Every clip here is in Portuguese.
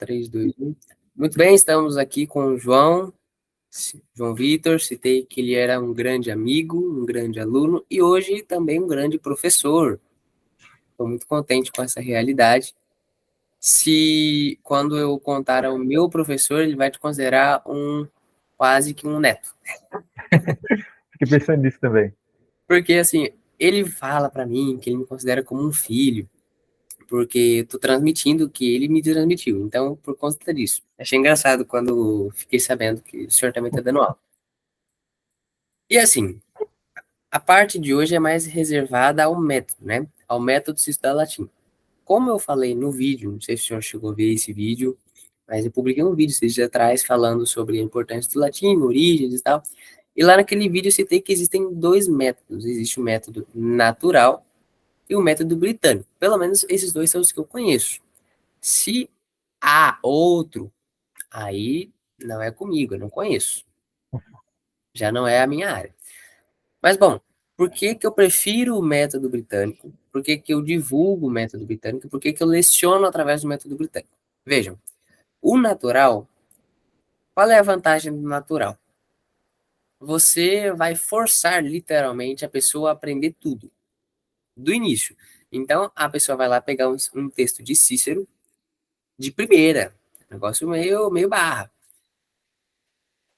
3, 2, 1. Muito bem, estamos aqui com o João Vitor. Citei que ele era um grande amigo, um grande aluno e hoje também um grande professor. Estou muito contente com essa realidade. Se quando eu contar ao meu professor, ele vai te considerar quase que um neto. Fiquei pensando nisso também. Porque assim, ele fala para mim que ele me considera como um filho, porque eu tô transmitindo o que ele me transmitiu. Então, por conta disso. Achei engraçado quando fiquei sabendo que o senhor também tá dando aula. E assim, a parte de hoje é mais reservada ao método, né? Ao método de se estudar latim. Como eu falei no vídeo, não sei se o senhor chegou a ver esse vídeo, mas eu publiquei um vídeo esses dias atrás falando sobre a importância do latim, origens e tal. E lá naquele vídeo eu citei que existem dois métodos. Existe o método natural e o método britânico. Pelo menos esses dois são os que eu conheço. Se há outro, aí não é comigo, eu não conheço. Já não é a minha área. Mas, bom, por que que eu prefiro o método britânico? Por que que eu divulgo o método britânico? Por que que eu leciono através do método britânico? Vejam, o natural, qual é a vantagem do natural? Você vai forçar literalmente a pessoa a aprender tudo, do início. Então, a pessoa vai lá pegar um texto de Cícero, de primeira, negócio meio barra.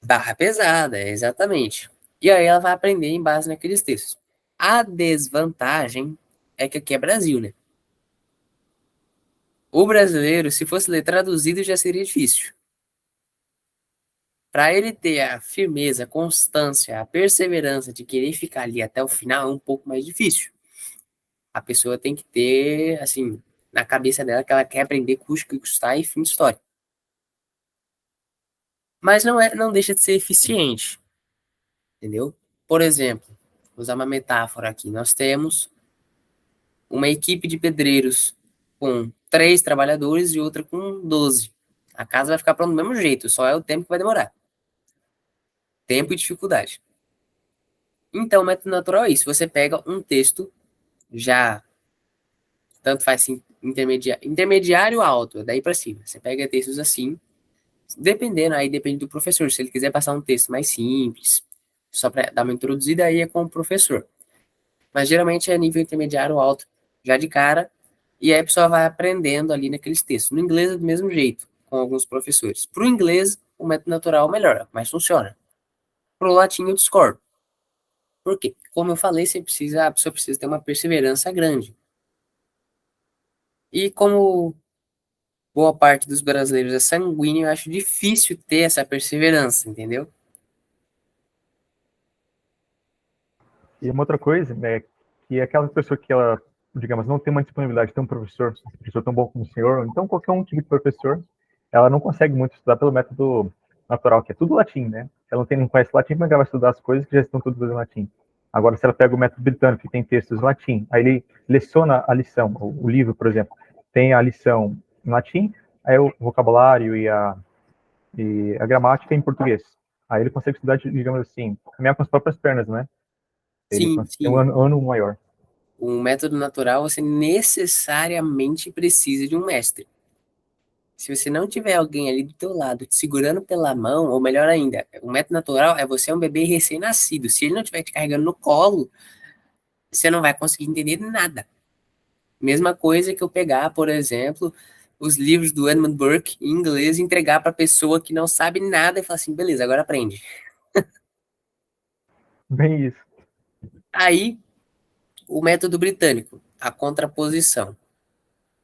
Barra pesada, exatamente. E aí ela vai aprender em base naqueles textos. A desvantagem é que aqui é Brasil, né? O brasileiro, se fosse ler traduzido, já seria difícil. Para ele ter a firmeza, a constância, a perseverança de querer ficar ali até o final, é um pouco mais difícil. A pessoa tem que ter, assim, na cabeça dela que ela quer aprender custo que custar e fim de história. Mas não deixa de ser eficiente, entendeu? Por exemplo, vou usar uma metáfora aqui. Nós temos uma equipe de pedreiros com 3 trabalhadores e outra com 12. A casa vai ficar pronta do mesmo jeito, só é o tempo que vai demorar. Tempo e dificuldade. Então, o método natural é isso. Você pega um texto já, tanto faz assim, intermediário alto, daí para cima. Você pega textos assim, dependendo, aí depende do professor. Se ele quiser passar um texto mais simples, só para dar uma introduzida, aí é com o professor. Mas geralmente é nível intermediário alto, já de cara, e aí a pessoa vai aprendendo ali naqueles textos. No inglês é do mesmo jeito, com alguns professores. Para o inglês, o método natural melhora, mas funciona. Para o latim, eu discordo. Por quê? Como eu falei, a pessoa precisa ter uma perseverança grande. E como boa parte dos brasileiros é sanguíneo, eu acho difícil ter essa perseverança, entendeu? E uma outra coisa, né, que é aquela pessoa que ela, digamos, não tem uma disponibilidade de ter um professor tão bom como o senhor, então qualquer um tipo de professor, ela não consegue muito estudar pelo método natural, que é tudo latim, né? Se ela não conhece latim, como é que ela vai estudar as coisas que já estão todas em latim? Agora, se ela pega o método britânico, que tem textos em latim, aí ele leciona a lição, o livro, por exemplo, tem a lição em latim, aí o vocabulário e a gramática em português. Aí ele consegue estudar, digamos assim, caminhar com as próprias pernas, né? Ele Sim, tem um sim. ano maior. O método natural, você necessariamente precisa de um mestre. Se você não tiver alguém ali do teu lado te segurando pela mão, ou melhor ainda, o método natural é você é um bebê recém-nascido. Se ele não estiver te carregando no colo, você não vai conseguir entender nada. Mesma coisa que eu pegar, por exemplo, os livros do Edmund Burke em inglês e entregar para pessoa que não sabe nada e falar assim, beleza, agora aprende. Bem isso. Aí, o método britânico, a contraposição.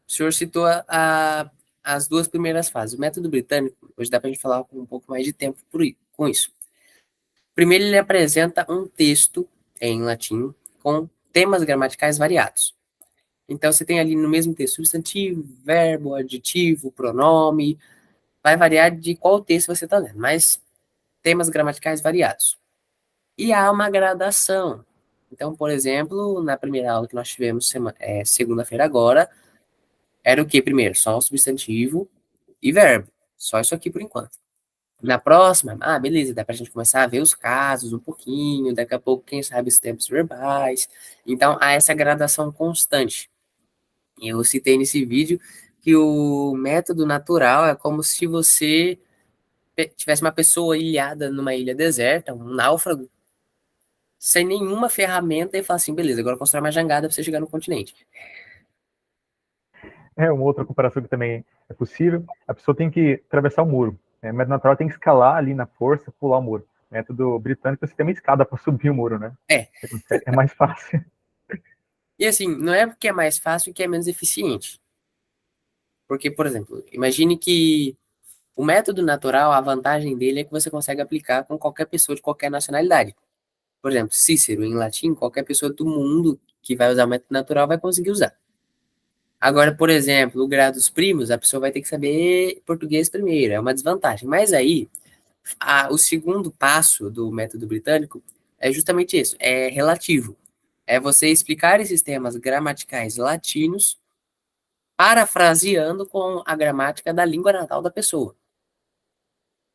O senhor citou as duas primeiras fases. O método britânico, hoje dá para a gente falar com um pouco mais de tempo com isso. Primeiro, ele apresenta um texto em latim com temas gramaticais variados. Então, você tem ali no mesmo texto substantivo, verbo, adjetivo, pronome, vai variar de qual texto você está lendo, mas temas gramaticais variados. E há uma gradação. Então, por exemplo, na primeira aula que nós tivemos segunda-feira agora, era o que primeiro? Só o substantivo e verbo. Só isso aqui por enquanto. Na próxima, beleza, dá pra gente começar a ver os casos um pouquinho, daqui a pouco, quem sabe, os tempos verbais. Então, há essa gradação constante. Eu citei nesse vídeo que o método natural é como se você tivesse uma pessoa ilhada numa ilha deserta, um náufrago, sem nenhuma ferramenta e fala assim, beleza, agora constrói uma jangada para você chegar no continente. Uma outra comparação que também é possível, a pessoa tem que atravessar o muro. O método natural tem que escalar ali na força, pular o muro. O método britânico, você tem uma escada para subir o muro, né? É. É mais fácil. E assim, não é porque é mais fácil que é menos eficiente. Porque, por exemplo, imagine que o método natural, a vantagem dele é que você consegue aplicar com qualquer pessoa de qualquer nacionalidade. Por exemplo, Cícero, em latim, qualquer pessoa do mundo que vai usar o método natural vai conseguir usar. Agora, por exemplo, o grados primos, a pessoa vai ter que saber português primeiro, é uma desvantagem. Mas aí, o segundo passo do método britânico é justamente isso, é relativo. É você explicar esses temas gramaticais latinos, parafraseando com a gramática da língua natal da pessoa.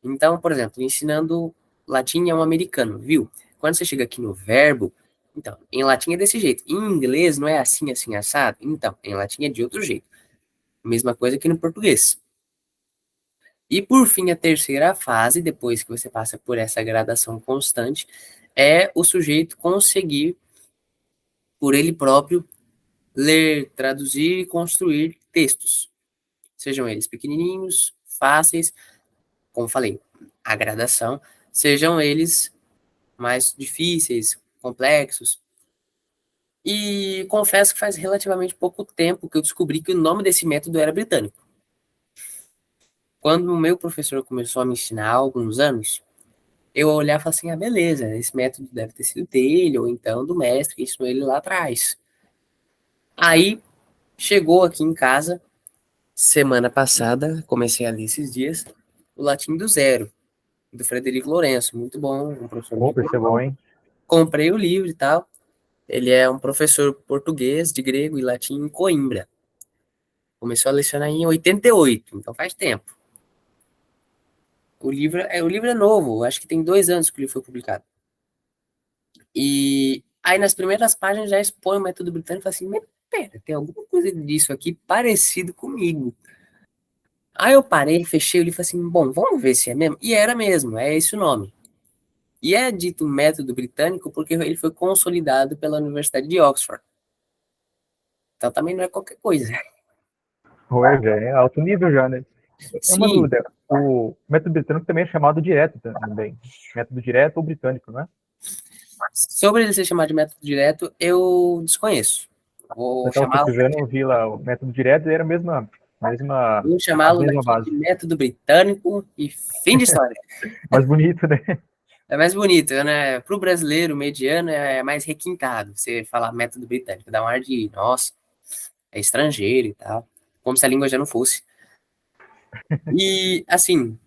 Então, por exemplo, ensinando latim a um americano, viu? Quando você chega aqui no verbo, então, em latim é desse jeito. Em inglês não é assim, assim, assado? Então, em latim é de outro jeito. Mesma coisa que no português. E por fim, a terceira fase, depois que você passa por essa gradação constante, é o sujeito conseguir, por ele próprio, ler, traduzir e construir textos. Sejam eles pequenininhos, fáceis, como falei, a gradação, sejam eles mais difíceis, complexos. E confesso que faz relativamente pouco tempo que eu descobri que o nome desse método era britânico. Quando o meu professor começou a me ensinar há alguns anos, eu olhava e falava assim, ah, beleza, esse método deve ter sido dele, ou então do mestre que ensinou ele lá atrás. Aí, chegou aqui em casa, semana passada, comecei a ler esses dias, o Latim do Zero, do Frederico Lourenço, muito bom, um professor Opa, muito isso é bom, bom. hein? Comprei o livro e tal. Ele é um professor português de grego e latim em Coimbra. Começou a lecionar em 88, então faz tempo. O livro é novo, acho que tem 2 anos que ele foi publicado. E aí nas primeiras páginas já expõe o método britânico e fala assim, mas pera, tem alguma coisa disso aqui parecido comigo. Aí eu parei, fechei o livro e falei assim, bom, vamos ver se é mesmo. E era mesmo, é esse o nome. E é dito método britânico porque ele foi consolidado pela Universidade de Oxford. Então também não é qualquer coisa. Ué, já é alto nível já, né? É uma Sim, dúvida. O método britânico também é chamado direto também. Método direto ou britânico, não é? sobre ele ser chamado de método direto, eu desconheço. Eu Vou estava chamá-lo, pesquisando, eu vi lá o método direto e era vou a chamá-lo mesma daqui base. de método britânico e fim de história. Mais bonito, né? É mais bonito, né? Para o brasileiro mediano é mais requintado. Você falar método britânico, dá um ar de, nossa, é estrangeiro e tal. Como se a língua já não fosse. E, assim,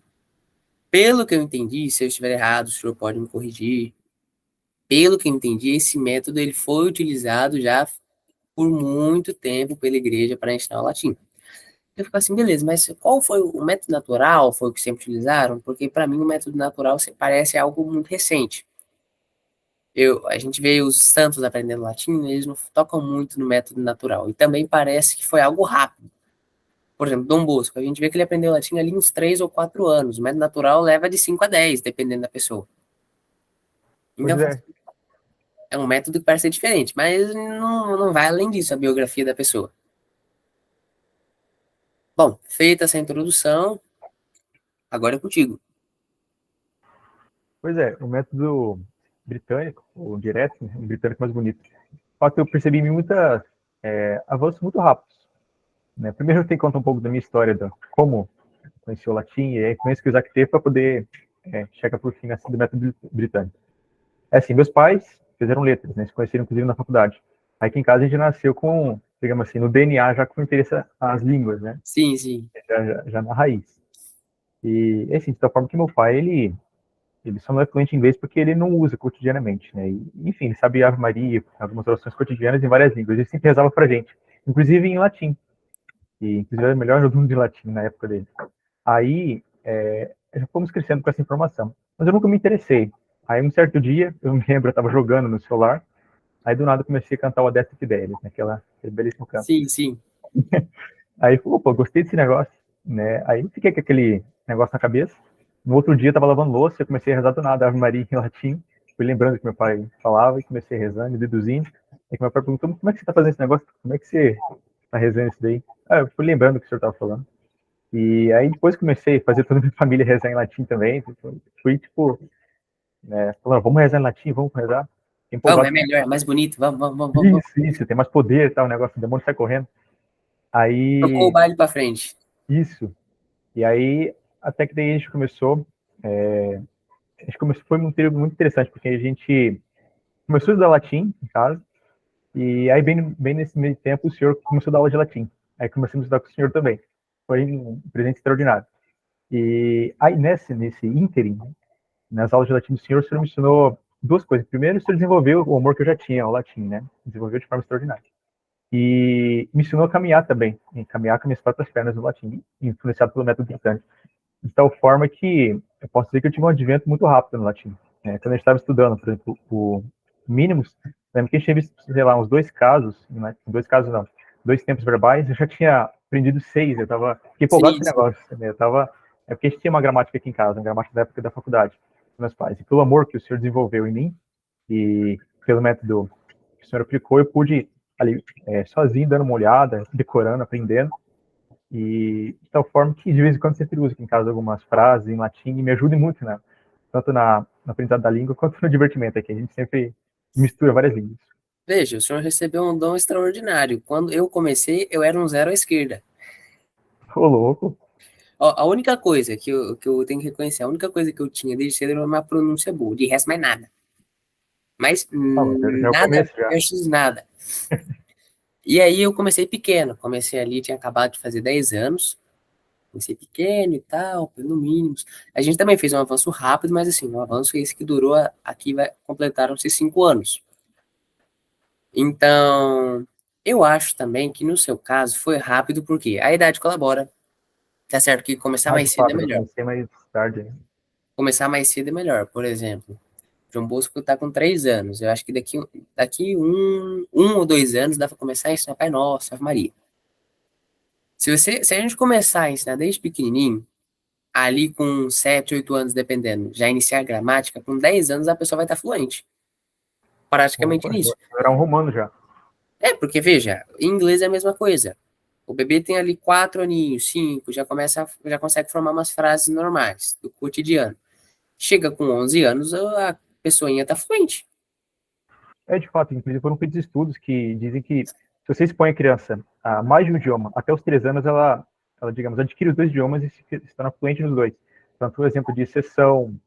pelo que eu entendi, se eu estiver errado, o senhor pode me corrigir. Pelo que eu entendi, esse método ele foi utilizado já por muito tempo pela igreja para ensinar o latim. Eu fico assim, beleza, mas qual foi o método natural? Foi o que sempre utilizaram? Porque para mim o método natural parece algo muito recente. A gente vê os santos aprendendo latim, eles não tocam muito no método natural. E também parece que foi algo rápido. Por exemplo, Dom Bosco, a gente vê que ele aprendeu latim ali uns 3 ou 4 anos. O método natural leva de 5 a 10, dependendo da pessoa. Pois Então, é. é um método que parece ser diferente, mas não vai além disso a biografia da pessoa. Bom, feita essa introdução, agora é contigo. Pois é, o método britânico, o direto, né, o britânico mais bonito. Só que eu percebi muitos avanços muito rápidos. Né? Primeiro eu tenho que contar um pouco da minha história, de como conheci o latim e a influência que o Isaac teve para poder chegar por fim nessa do método britânico. É assim, meus pais fizeram letras, né? Se conheceram inclusive na faculdade. Aí aqui em casa a gente nasceu com, digamos assim, no DNA já com interesse às línguas, né? Sim, sim. Já na raiz. E assim, de tal forma que meu pai, ele só não é fluente em inglês porque ele não usa cotidianamente, né? E, enfim, ele sabe Ave Maria, algumas orações cotidianas em várias línguas. Ele sempre rezava pra gente, inclusive em latim. E inclusive era o melhor aluno de latim na época dele. Aí, já fomos crescendo com essa informação. Mas eu nunca me interessei. Aí, um certo dia, eu me lembro, eu estava jogando no celular, aí do nada eu comecei a cantar o Adeste Fidelis, aquele belíssimo canto. Sim, sim. Aí, opa, gostei desse negócio, né? Aí fiquei com aquele negócio na cabeça. No outro dia, eu tava lavando louça, eu comecei a rezar do nada, Ave Maria em latim. Fui lembrando que meu pai falava e comecei rezando, deduzindo. Aí meu pai perguntou, como é que você tá fazendo esse negócio? Como é que você tá rezando isso daí? Ah, eu fui lembrando o que o senhor tava falando. E aí depois comecei a fazer toda a minha família rezar em latim também. Fui, tipo, né, falando, vamos rezar em latim, vamos rezar. Fiquei Vamos, é empolgado com melhor, é mais bonito, vamos, vamos, vamos, vamos. isso, tem mais poder, tal, o negócio, o demônio sai correndo. Tocou o Aí, baile pra frente. isso. E aí, até que daí a gente começou, foi um período muito interessante, porque a gente começou a estudar latim em casa, e aí bem nesse meio tempo o senhor começou a dar aula de latim. Aí começamos a estudar com o senhor também. Foi um presente extraordinário. E aí nesse ínterim, nas aulas de latim do senhor, o senhor me ensinou duas coisas. Primeiro, o senhor desenvolveu o amor que eu já tinha ao latim, né? Desenvolveu de forma extraordinária. E me ensinou a caminhar também, a caminhar com minhas próprias pernas no latim, influenciado pelo método Bricante. De tal forma que eu posso dizer que eu tive um advento muito rápido no latim. Quando a gente estava estudando, por exemplo, o mínimos, lembro que a gente tinha visto, sei lá, uns dois casos não, dois tempos verbais, eu já tinha aprendido seis, fiquei empolgado com Sim, esse sim. negócio, né? É porque a gente tinha uma gramática aqui em casa, uma gramática da época da faculdade, com meus pais, e pelo amor que o senhor desenvolveu em mim, e pelo método que o senhor aplicou, eu pude ali, sozinho, dando uma olhada, decorando, aprendendo, e de tal forma que de vez em quando sempre uso aqui em casa algumas frases em latim e me ajuda muito, né? Tanto no aprendizado da língua quanto no divertimento aqui. A gente sempre mistura várias línguas. Veja, o senhor recebeu um dom extraordinário. Quando eu comecei, eu era um zero à esquerda. Ô, louco. Ó, a única coisa que eu tenho que reconhecer, a única coisa que eu tinha desde cedo era uma pronúncia boa, de resto mais nada. Mas Ah, mas já é o nada começo já. versus nada. E aí eu comecei pequeno, comecei ali, tinha acabado de fazer 10 anos, comecei pequeno e tal, pelo mínimo. A gente também fez um avanço rápido, mas assim, um avanço esse que durou, aqui vai, completaram-se 5 anos. Então, eu acho também que no seu caso foi rápido, porque a idade colabora, tá certo que começar Ah, de mais cedo é fato, eu já melhor. comecei mais tarde. Né? Começar mais cedo é melhor, por exemplo. João Bosco está com 3 anos. Eu acho que daqui um ou 2 anos dá para começar a ensinar Pai Nosso, Ave Maria. Se a gente começar a ensinar desde pequenininho, ali com 7, 8 anos, dependendo, já iniciar a gramática, com 10 anos a pessoa vai estar fluente. Praticamente Opa, nisso. era um romano já. É, porque veja, em inglês é a mesma coisa. O bebê tem ali 4 aninhos, 5, já consegue formar umas frases normais do cotidiano. Chega com 11 anos, a pessoinha tá fluente. É, de fato, inclusive foram feitos estudos que dizem que se você expõe a criança a mais de um idioma, até os 3 anos, ela digamos, adquire os dois idiomas e se torna fluente nos dois. Tanto o exemplo de exceção,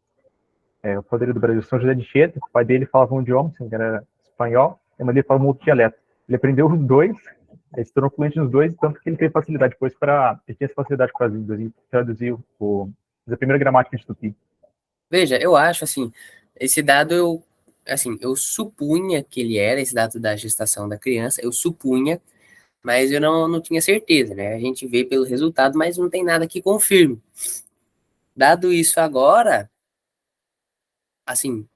o poder do Brasil, São José de Anchieta, o pai dele falava um idioma, se não me engano era espanhol, e a mãe dele falava um outro dialeto. Ele aprendeu os dois, ele se tornou fluente nos dois, tanto que ele teve facilidade depois ele tinha essa facilidade para traduzir a primeira gramática de Tupi. Veja, eu acho assim, esse dado eu supunha que ele era esse dado da gestação da criança, eu supunha, mas eu não tinha certeza, né? A gente vê pelo resultado, mas não tem nada que confirme. Dado isso agora, assim,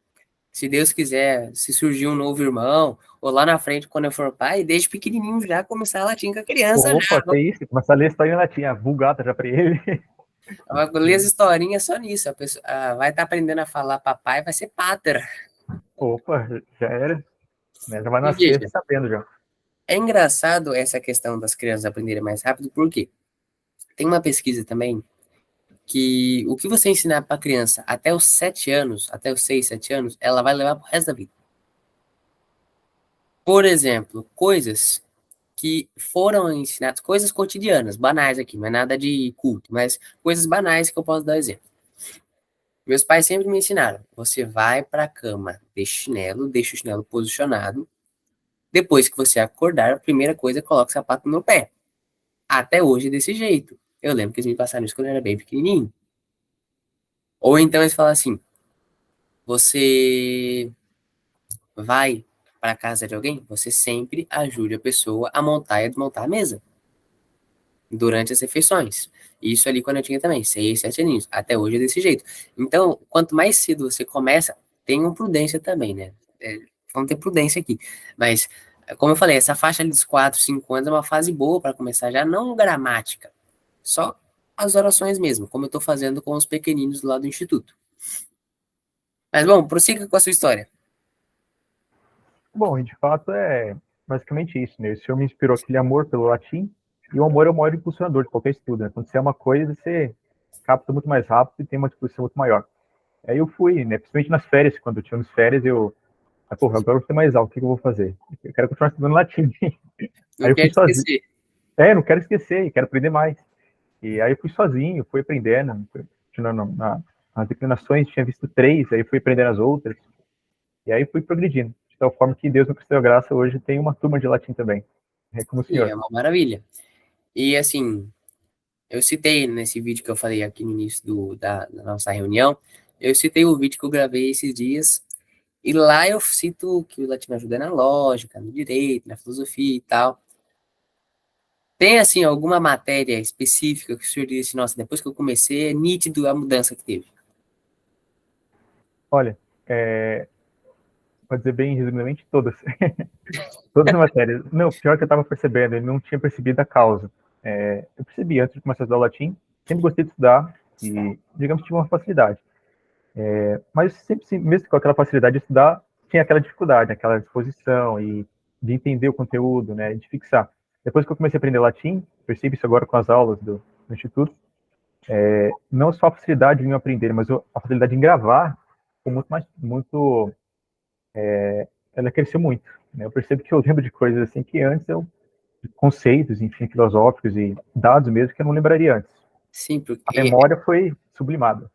se Deus quiser, se surgir um novo irmão, ou lá na frente, quando eu for pai, desde pequenininho já começar a latim com a criança Opa, já. que isso? Começa a ler história em latim, a vulgata já para ele. Vai ler as historinhas só nisso. A pessoa vai estar aprendendo a falar papai, vai ser pater. Opa, já era. Né? Já vai E nascer veja, sabendo já. é engraçado essa questão das crianças aprenderem mais rápido, porque tem uma pesquisa também que o que você ensinar para a criança até os 7 anos, até os 6, 7 anos, ela vai levar pro resto da vida. Por exemplo, coisas que foram ensinadas, coisas cotidianas, banais aqui, não é nada de culto, mas coisas banais que eu posso dar exemplo. Meus pais sempre me ensinaram: você vai para a cama deixa o chinelo posicionado. Depois que você acordar, a primeira coisa é coloca o sapato no pé. Até hoje é desse jeito. Eu lembro que eles me passaram isso quando eu era bem pequenininho. Ou então eles falam assim: você vai para casa de alguém, você sempre ajude a pessoa a montar e a desmontar a mesa durante as refeições. Isso ali quando eu tinha também 6, 7 aninhos. Até hoje é desse jeito. Então, quanto mais cedo você começa, tenham prudência também, né? Vamos ter prudência aqui. Mas Como eu falei, essa faixa ali dos 4, 5 anos é uma fase boa para começar já, não gramática, só as orações mesmo, como eu estou fazendo com os pequeninos lá do instituto. Mas bom, prossiga com a sua história. Bom, e de fato é basicamente isso, né? O senhor me inspirou aquele amor pelo latim, e o amor é o maior impulsionador de qualquer estudo, né? Quando você é uma coisa, você capta muito mais rápido e tem uma disposição muito maior. Aí eu fui, né? Principalmente nas férias, quando eu tinha nas férias, porra, agora eu vou ter mais alto, o que eu vou fazer? Eu quero continuar estudando latim. Não Aí eu fui quero sozinho. esquecer. Não quero esquecer, quero aprender mais. E aí eu fui sozinho, fui aprendendo, nas declinações, tinha visto 3, aí fui aprendendo as outras, e aí fui progredindo. De tal forma que Deus me concedeu graça, hoje tem uma turma de latim também, como o E senhor. é uma maravilha. E assim, eu citei nesse vídeo que eu falei aqui no início da nossa reunião, eu citei o vídeo que eu gravei esses dias, e lá eu cito que o latim me ajuda na lógica, no direito, na filosofia e tal. Tem, assim, alguma matéria específica que o senhor disse, nossa, depois que eu comecei, é nítido a mudança que teve? Olha, pode dizer bem resumidamente, todas. Todas as matérias. Não, pior que eu estava percebendo, ele não tinha percebido a causa. Eu percebi antes de começar a estudar o latim, sempre gostei de estudar e, digamos, tive uma facilidade. Mas sempre, mesmo com aquela facilidade de estudar, tinha aquela dificuldade, aquela disposição e de entender o conteúdo, né, de fixar. Depois que eu comecei a aprender latim, percebi isso agora com as aulas do instituto, não só a facilidade em aprender, mas a facilidade em gravar, ficou muito mais, muito, ela cresceu muito. Né? Eu percebo que eu lembro de coisas assim que antes conceitos, enfim, filosóficos e dados mesmo que eu não lembraria antes. Sim, A porque memória foi sublimada.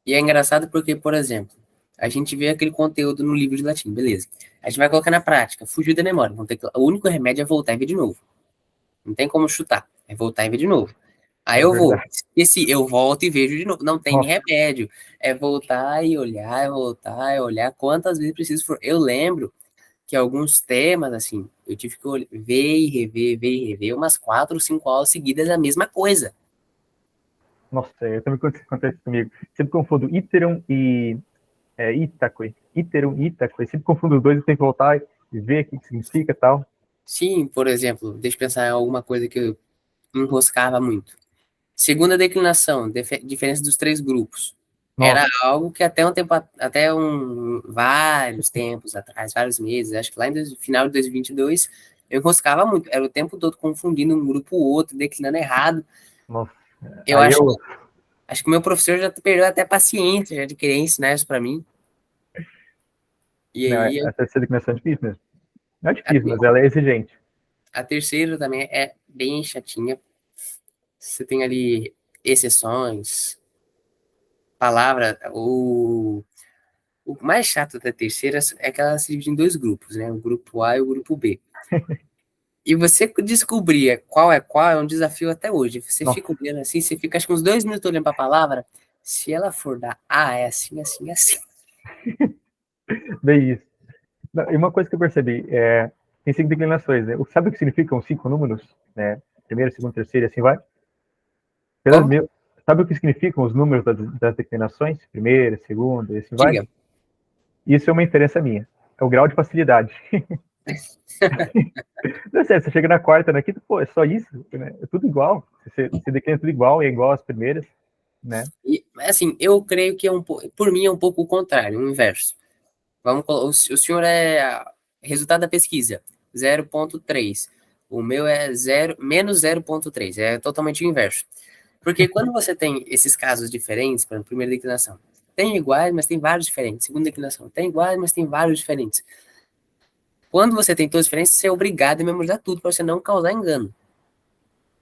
e é engraçado porque, por exemplo, a gente vê aquele conteúdo no livro de latim, beleza. A gente vai colocar na prática, fugiu da memória. O único remédio é voltar e ver de novo. Não tem como chutar, é voltar e ver de novo. Aí É eu vou, verdade. esqueci, eu volto e vejo de novo. Não tem Nossa, remédio. É voltar e olhar, é voltar e olhar. Quantas vezes preciso for. Eu lembro que alguns temas, assim, eu tive que ver e rever umas 4 ou 5 aulas seguidas da mesma coisa. nossa, também acontece comigo. Sempre confundo iterum e Itaque. Iterum e Itaque. Sempre confundo os dois e tenho que voltar e ver o que significa e tal. Sim, por exemplo, deixa eu pensar em alguma coisa que eu enroscava muito. Segunda declinação, diferença dos três grupos. Era Nossa, algo que até um tempo, vários tempos atrás, vários meses, acho que lá em final de 2022, eu enroscava muito. Era o tempo todo confundindo um grupo ou outro, declinando errado. nossa. Eu Aí acho, eu, acho que o meu professor já perdeu até paciência já de querer ensinar isso para mim. E não, aí, a terceira declinação é difícil mesmo. Não é a, difícil, mas ela é exigente. a terceira também é bem chatinha. Você tem ali exceções, palavra, o mais chato da terceira é que ela se divide em dois grupos, né? O grupo A e o grupo B. E você descobrir qual é um desafio até hoje. Você Nossa, fica olhando assim, você fica acho que uns 2 minutos olhando para a palavra. Se ela for da A, é assim, assim, assim. bem isso. Não, e uma coisa que eu percebi, tem 5 declinações, né? Sabe o que significam 5 números? Né? Primeira, segunda, terceira e assim vai? Pelas Como? mil... Sabe o que significam os números das declinações? Primeira, segunda e assim vai? Diga. Isso é uma inferência minha. É o grau de facilidade. Não é sério, você chega na quarta, na quinta, pô, é só isso, né? É tudo igual. Você declina tudo igual, é igual às primeiras, né? E, assim, eu creio que por mim é um pouco o contrário, o inverso. O senhor é resultado da pesquisa, 0,3. O meu é menos 0,3. É totalmente o inverso. Porque quando você tem esses casos diferentes, por exemplo, primeira declinação, tem iguais, mas tem vários diferentes. Segunda declinação, tem iguais, mas tem vários diferentes. Quando você tem todos diferentes, você é obrigado a memorizar tudo para você não causar engano.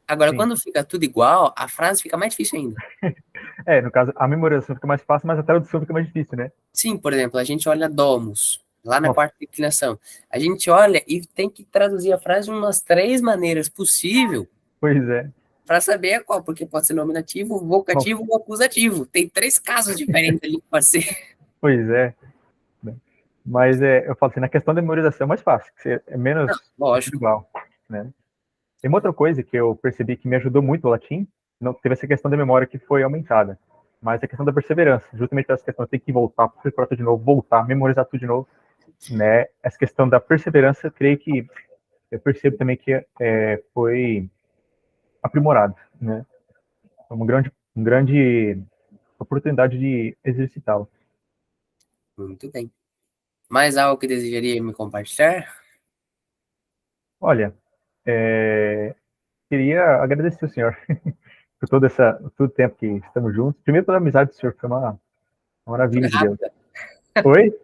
Agora, Sim. quando fica tudo igual, a frase fica mais difícil ainda. No caso, a memorização fica mais fácil, mas a tradução fica mais difícil, né? Sim, por exemplo, a gente olha domus, lá na Nossa, quarta declinação. A gente olha e tem que traduzir a frase de umas 3 maneiras possível pois é. para saber qual, porque pode ser nominativo, Nossa, vocativo ou acusativo. Tem 3 casos diferentes ali que pode ser. pois é. Né? Mas eu falo assim, na questão da memorização é mais fácil, que é menos é tudo Lógico. igual, né? Tem uma outra coisa que eu percebi que me ajudou muito o latim, não teve essa questão da memória que foi aumentada, mas a questão da perseverança, justamente essa questão de ter que voltar, preparar tudo de novo, voltar, memorizar tudo de novo. né? Essa questão da perseverança, creio que eu percebo também que foi aprimorado, né? É uma grande oportunidade de exercitá-lo. Muito bem. Mais algo que desejaria me compartilhar? Olha, é, queria agradecer o senhor por todo o tempo que estamos juntos. Primeiro pela amizade do senhor, foi uma Foi maravilha de Deus. rápida. Oi?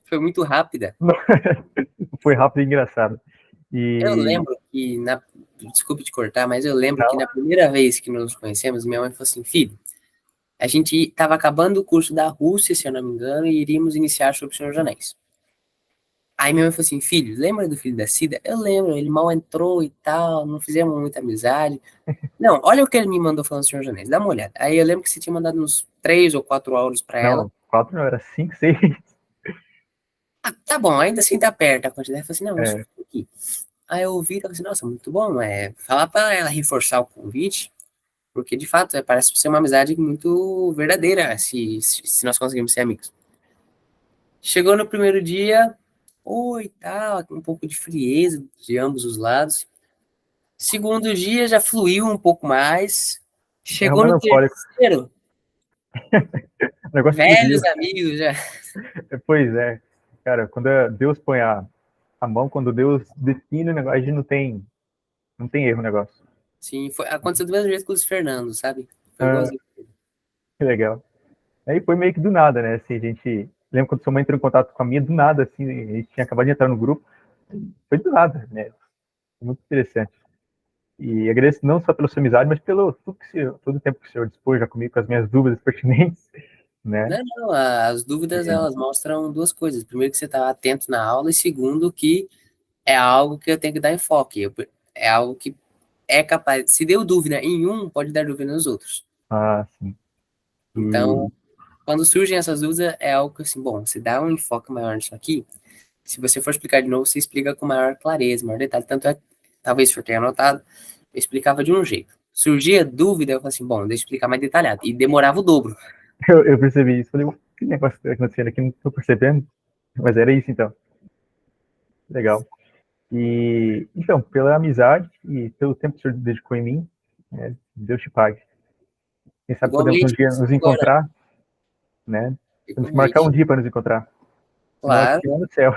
Foi muito rápida. Foi rápido e engraçado. Eu E lembro que desculpe te cortar, mas eu lembro que não, na primeira vez que nos conhecemos, minha mãe falou assim, filho, a gente estava acabando o curso da Rússia, se eu não me engano, e iríamos iniciar sobre o Senhor dos Anéis. Aí minha mãe falou assim, filho, lembra do filho da Cida? Eu lembro, ele mal entrou e tal, não fizemos muita amizade. Não, olha o que ele me mandou falando do Senhor dos Anéis, dá uma olhada. Aí eu lembro que você tinha mandado uns 3 ou 4 áudios para ela. não, quatro não, era cinco, seis. Ah, tá bom, ainda assim tá perto a quantidade. Eu falei assim, não, vamos É, subir aqui. Aí eu ouvi e falei assim, nossa, muito bom, falar para ela reforçar o convite, porque de fato parece ser uma amizade muito verdadeira, se nós conseguimos ser amigos. Chegou no primeiro dia, oi, tal, um pouco de frieza de ambos os lados. Segundo dia já fluiu um pouco mais. é um Chegou no melancólico. terceiro, O negócio explodiu. velhos amigos já. Pois é, cara, quando Deus põe a mão, quando Deus define o negócio, a gente não tem erro o negócio. Sim, aconteceu do mesmo jeito com os Fernando, sabe? Foi Ah, igualzinho. que legal. Aí foi meio que do nada, né? Assim, a gente. Lembra quando sua mãe entrou em contato com a minha, do nada, assim, a gente tinha acabado de entrar no grupo. Foi do nada, né? Muito interessante. E agradeço não só pela sua amizade, mas pelo todo o tempo que o senhor dispôs já comigo, com as minhas dúvidas pertinentes, né? Não, não, as dúvidas elas mostram duas coisas. Primeiro que você está atento na aula e segundo que é algo que eu tenho que dar enfoque. É algo que é capaz, se deu dúvida em um, pode dar dúvida nos outros. Ah, sim. Então, E quando surgem essas dúvidas, é algo que assim, bom, você dá um enfoque maior nisso aqui. Se você for explicar de novo, você explica com maior clareza, maior detalhe. Tanto é, talvez o senhor tenha anotado, eu explicava de um jeito. Surgia dúvida, eu falei assim, bom, deixa eu explicar mais detalhado. E demorava o dobro. eu percebi isso. Falei, que negócio que tá acontecendo aqui? Não tô percebendo. Mas era isso, então. Legal. E, então, pela amizade e pelo tempo que o senhor dedicou em mim, né, Deus te pague. Quem sabe podemos um Igualmente, dia nos agora, encontrar, né? Temos que marcar um igualmente. dia para nos encontrar. Senão Claro. aqui lá no céu.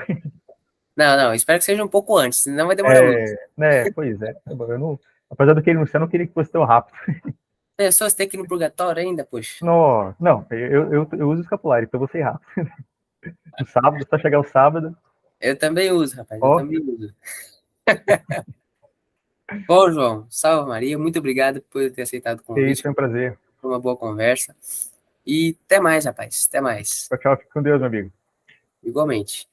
Não, não, espero que seja um pouco antes, senão vai demorar muito. É, né? Pois é. Eu não, apesar do que ele no céu, eu não queria que fosse tão rápido. Pessoas têm que ir no purgatório ainda, poxa. Não, eu uso escapulário, então eu vou ser rápido. No sábado, só chegar o sábado, Eu também uso, rapaz, eu ó, também uso. Bom, João, salve Maria, muito obrigado por ter aceitado o é isso, convite, foi um prazer. foi uma boa conversa. E até mais, rapaz, até mais. Tchau, tchau, fique com Deus, meu amigo. Igualmente.